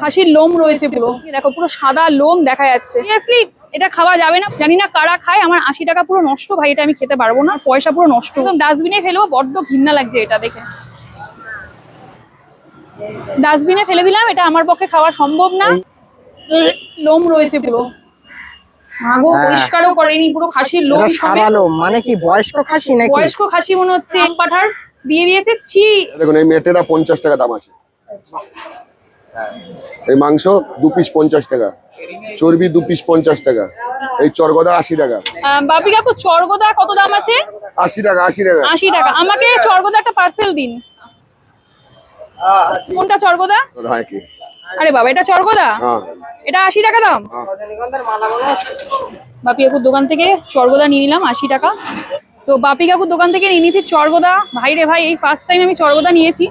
হাসির লোম রয়েছে পুরো, দেখো পুরো সাদা লোম দেখা যাচ্ছে। সিরিয়াসলি এটা খাওয়া যাবে না, জানি না কারা খায়। আমার 80 টাকা পুরো নষ্ট ভাই, এটা আমি খেতে পারবো না, পয়সা পুরো নষ্ট। একদম ডাস্টবিনে ফেলবো, বড্ড ঘৃণা লাগছে এটা দেখে। ডাস্টবিনে ফেলে দিলাম, এটা আমার পক্ষে খাওয়া সম্ভব না। লোম রয়েছে পুরো, মাগো পরিষ্কারও করেনি, পুরো খাসির লোম। সাদা লোম মানে কি বয়স্ক খাসি নাকি? বয়স্ক খাসি মনে হচ্ছে, আম পাঠার দিয়ে দিয়েছে। ছি। দেখুন এই মেটেটা 50 টাকা দাম আছে, এই মাংস 2 পিস 50 টাকা, চর্বি 2 পিস 50 টাকা, এই চরগদা 80 টাকা। বাপি কাকু চরগোদা কত দাম আছে? 80 টাকা 80 টাকা 80 টাকা। আমাকে চরগোদা একটা পার্সেল দিন। কোনটা চরগোদা? হ্যাঁ কি? আরে বাবা, এটা চরগোদা? হ্যাঁ এটা 80 টাকা দাম। বাপি কাকুর দোকান থেকে চরগোদা নিয়ে নিলাম 80 টাকা। তো বাপি কাকুর দোকান থেকে নিয়ে নিয়েছি চরগোদা। ভাই রে ভাই, এই ফার্স্ট টাইম আমি চরগোদা নিয়েছি,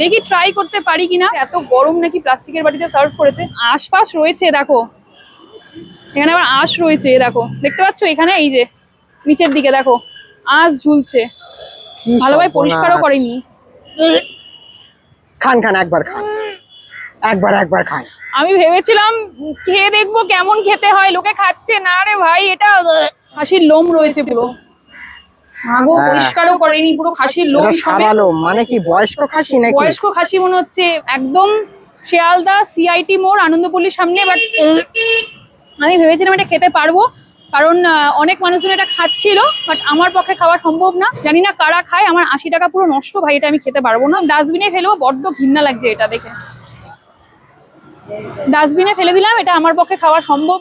দেখি ট্রাই করতে পারি কিনা। এত গরম নাকি প্লাস্টিকের বাটিতে সার্ভ করেছে। আশপাশ রয়েছে দেখো, এখানে আবার আঁশ রয়েছে, দেখো দেখতে পাচ্ছ এখানে, এই যে নিচের দিকে দেখো আঁশ ঝুলছে, ভালোভাবে পরিষ্কারও করেনি। খান খান, একবার খান, একবার খান। আমি ভেবেছিলাম খেয়ে দেখবো কেমন খেতে হয়, লোকে খাচ্ছে না রে ভাই। এটা খাসির লোম রয়েছে পুরো, মাগো পরিষ্কারও করেনি, পুরো খাসির লোম। সাদা লোম মানে কি বয়স্ক খাসি নাকি? বয়স্ক খাসি মনে হচ্ছে, একদম শিয়ালদা সিআইটি মোড় আনন্দপল্লির সামনে। বাট আমি ভেবেছিলাম এটা খেতে পারবো, কারণ অনেক মানুষজন এটা খাচ্ছিল, বাট আমার পক্ষে খাওয়া সম্ভব না, জানি না কারা খায়। আমার 80 টাকা পুরো নষ্ট ভাই, এটা আমি খেতে পারবো না। ডাস্টবিনে ফেলবো, বড্ড ঘৃণা লাগছে এটা দেখে। ডাস্টবিনে ফেলে দিলাম, এটা আমার পক্ষে খাওয়া সম্ভব